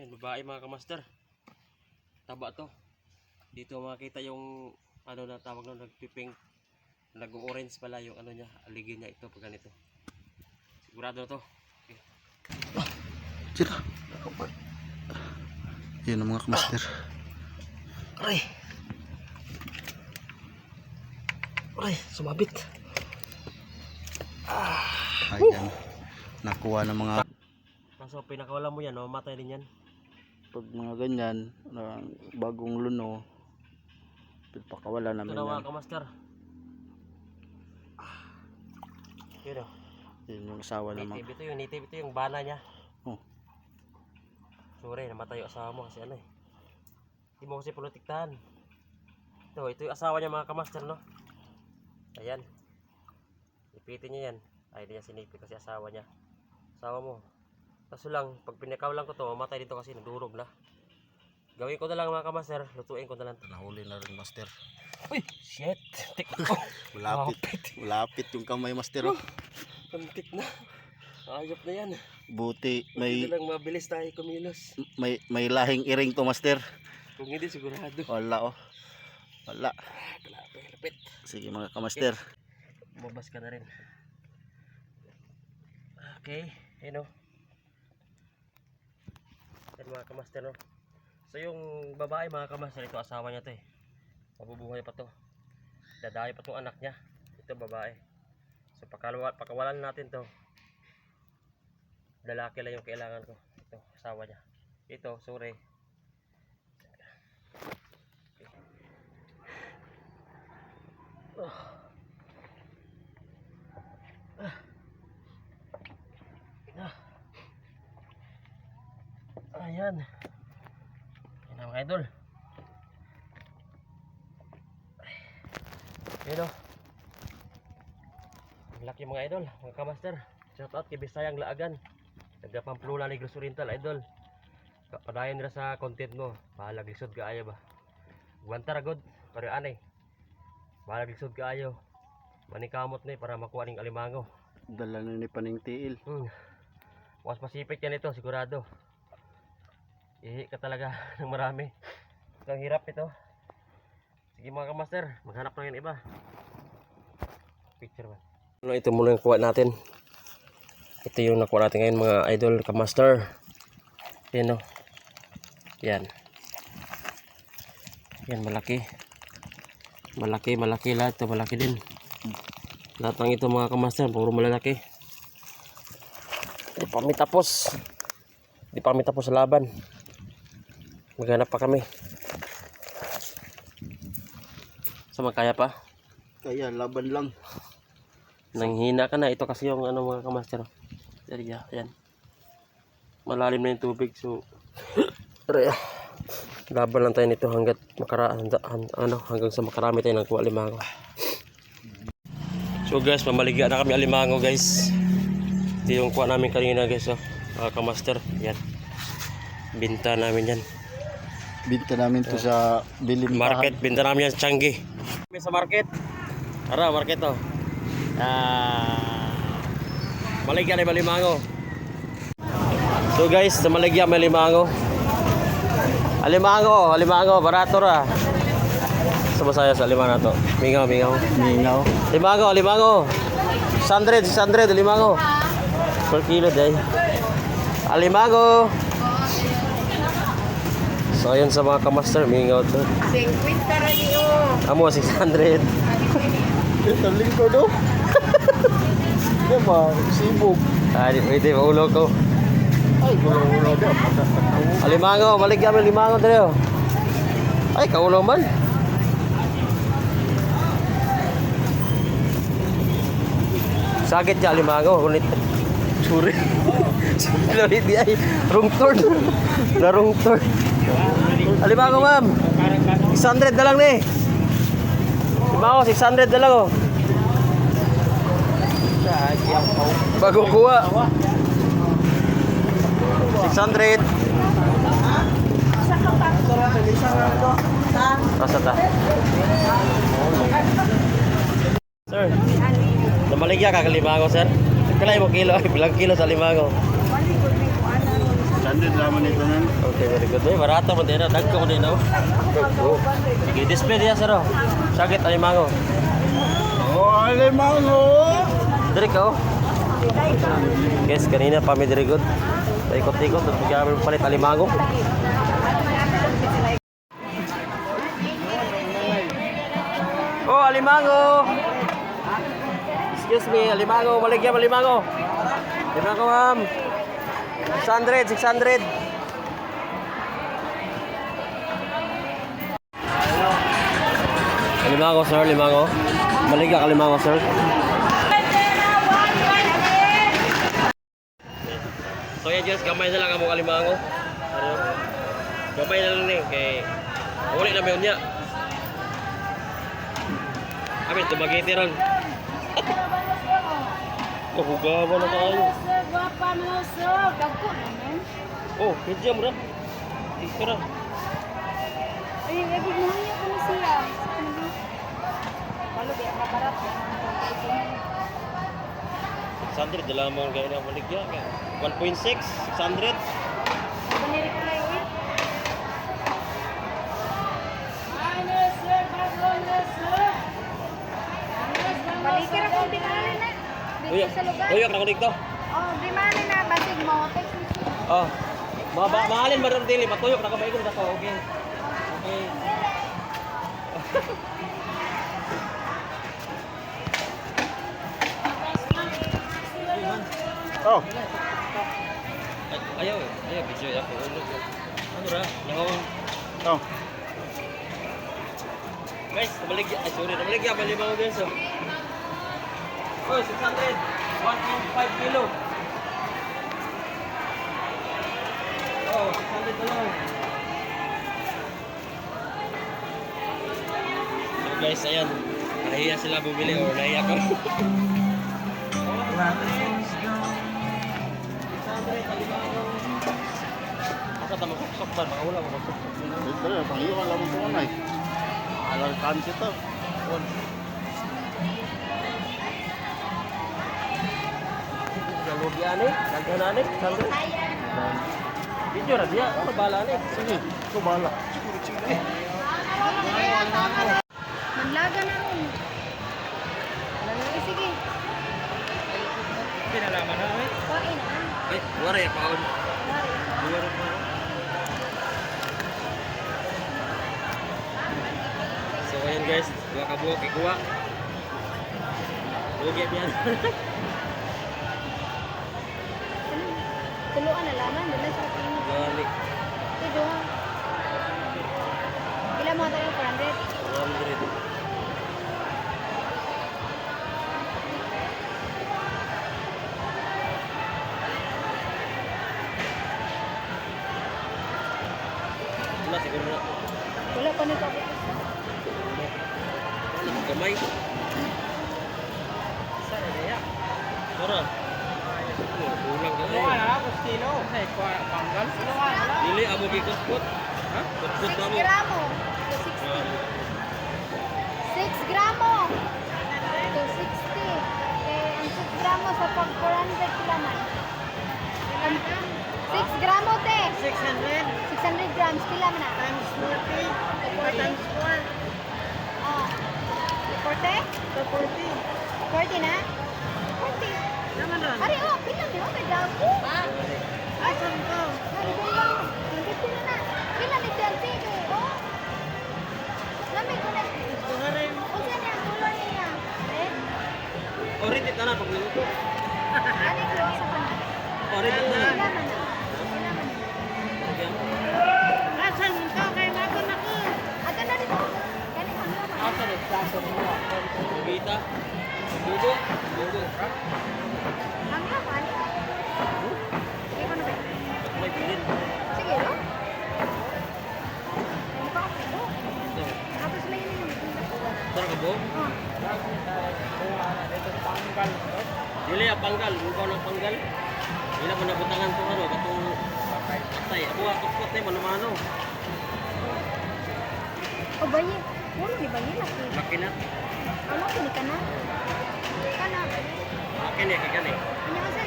Yan, babae mga kamaster. Taba to. Dito makita yung ano na tawag na nagpipink. Nag-orange pala yung ano niya, aligi niya ito pag ganito. Sigurado na to. Okay. Tira. Yan ang mga kamaster. Aray. Aray, sumabit. Ayan. Nakuha ng mga Kaso pinakawalan mo yan, mamatay din yan. pag mga ganyan na bagong luno, pagpakawala Ito namin na yan. mga kamaster. Yun o. Yun yung asawa ng mga. Native ito yung bana niya. Oh. Sorry, namatay yung asawa mo kasi ano eh. Hindi mo kasi pulutiktahan. Ito yung asawa niya mga kamaster, no? Ayan. Ipitin niya yan. Ay, hindi niya sinipit kasi asawa niya. Asawa mo. Kaso lang, pag pinakaw lang ko to, mamatay dito kasi nagdurog na. Gawin ko na lang mga kamaster, lutuin ko na lang. Nahuli na rin master. Uy, shit. Tik. Malapit yung kamay master. Oh. Pantik na. Ayop na yan. Buti May may lang mabilis tayo kumilos. may lahing iring to master. Kung hindi sigurado. Wala oh. Wala. Lapit. Sige mga kamaster. Bumabas ka na rin. Okay, yun o. Yan mga kamaster, no? So yung babae mga kamaster, ito asawa niya to eh. Mabubuhay pa to. Dadayo pa tong anak niya. Ito babae. So pakawalan natin to. Lalaki lang yung kailangan ko. Ito, asawa niya. Ito, sorry. Ayan. Ayan na mga idol. Ayan o. Ang laki mga idol, mga kamaster. Shout out kay Bisayang Laagan. Taga Pamplona Negros Oriental idol. Padayon nila sa content mo. Bahala gisod kaayo ba. Guwantar god, pare anay. Bahala gisod kaayo. Manikamot ni para makuha ning alimango. Dala na ni paning tiil. Was pasipik yan ito sigurado. Ihi ka talaga ng marami. Ang hirap ito. Sige mga kamaster, maghanap na yung iba. Picture ba? Ano ito muna yung kuha natin. Ito yung nakuha natin ngayon mga idol kamaster. Yan o. Yan. Yan malaki. Malaki lahat. Ito malaki din. Lahat ng ito mga kamaster, puro malalaki. Di pa kami tapos. Di pa kami tapos sa laban. Maghanap pa kami. So magkaya pa? Kaya laban lang. Nanghina ka na. Ito kasi yung ano mga kamaster. Yan. Malalim na yung tubig. So laban lang tayo nito hanggang sa makarami tayo ng kuha alimango. So guys, mamaligya na kami alimango guys. Ito yung kuha namin kanina guys. Mga kamaster. Yan. Binta namin yan. Binta namin to sa Bilin Market, binta namin yan sa Changi. Sa market. Tara, market to. Maligya na yung alimango. So guys, sa Maligya may limango. Alimango, barato ra. Sumasaya sa alimango na to. Mingaw. Limango. 600, limango. Per kilo day. Alimango. So ayun sa mga kamaster, mingaw to. 50 ra niyo. Amo 600. Ito lingko do. Diba, sibog. Di pwede maulo ko. Ay, gulo-gulo daw. Alimango, Maligya may limango tayo. Ay, kaulo man. Sakit niya alimango, ulit. Sorry. Sorry di ay wrong turn. Na wrong turn. Alimango ma'am. 600 na lang ni. Alimango 600 na lang oh. Bago kuha. 600. Rasa ta. Sir. Namaligya ka kalimango sir. Kailan mo kilo ay bilang kilo sa limango. 600 naman ito nun. Okay, very good. Ay, barato mo din. Dagko mo din, no? Sige, display niya, sir. Oh. Sakit, alimango. Oh, alimango! Dari ka, oh. Guys, kanina pa may very good. Ikot-ikot, bigyan mo palit alimango. Oh, alimango! Excuse me, alimango. Maligyan, alimango. Alimango, ma'am. 600, 600. Alimango, sir, alimango. Maligyan, alimango, sir. So yan, just gamay na lang ang mga alimango. Ano? Gamay na lang eh. Kay uli na ba yun niya? Amin, tumagiti ron. Mahugawa na tayo. Oh, medya mo na. Ito na. Ay, ibig mo niya ko na siya. Walo, biya ka parat. 600, dala mo ang gaya na maligyan. 1.6, 600. Banirik ko lang eh. Balikir ako, di mali na. Uy, Dito sa lugar. uy, ako dito. Oh, di mali na. Basig mo. Text mo siya. Oh. Mahalin maroon dili, matuyok na kamay ko na ko. Okay. Okay. Oh, Ayaw, ayaw, video ako. Ano ra? Lahong. oh. Guys, namaligyan. Ay, sorry, namaligyan. Bali mo guys. Oh, 600. 1.5 kilo. Oh, 600 na lang. So guys, ayan. Nahiya sila bumili or nahiya ko. Asa tama sok ba? Makawala mo sok. Ito na, pangiwan lang ito na eh. Alar kansi to. Galugi ani, kanto ani, kanto. Video ra dia, ano bala ni? Sige, ito bala. Manlaga na ron. Sige. Pinalaman na eh. Kain na. Ay, wala ya paon. Mari. Wala pa. So ayan guys, dua ka buok ikuha. Lugi biyan. Tuluan na laman. Dala sa tingin. Gali. Ito. Ilan mo tayo 400? 100. Wala siguro na. Wala pa nito. Ano gamay? Sana kaya. Tara. Kulang ka eh. Dili amo gikutkot. Ha? Kutkot 6 na mo. gramo. To 60. 6 gramo. To 60. Eh, ang 6 gramo sa pag 400 kilaman. 6 gramo te. 600 grams kilaman na. Times 40. 40. Times 4. Ah. 40? So 40. 40 na? 40. Naman doon. Ari, oh, pila di ba? May daw ko. Asan ko? Ari, pila. 150 na na. Pila ni Chelsea ko. Oh. Lami ko na. Gusto rin. O siya niya, tuloy niya. Eh? Oritit na na pag niluto. Ano ko sa kanya? Oritit na na. Kilaman na. Kilaman na. Lagyan. Asan ko? Kay magon ako. Ato na dito. Kani ko naman. Bita. Dugo. Dugo. Ang laman. Hindi ko na ba? May pilin. Sige, no? Hindi pa ako pito. Ito. Tapos may yun yung Tara ka bo. Oh. Dili ang panggal. Mukaw ng panggal. Ila mo nabutangan ko ano. Katong patay. Ako akot-kot eh. Manumano. O bayi. Puro ni bayi laki. Laki na. Ano kini ka na? Kana. Akin eh. Kagan eh. Ano kasi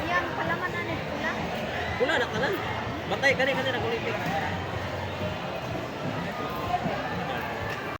yang palaman na nito pula. Pula anak tanan. Batay kani nagulitik.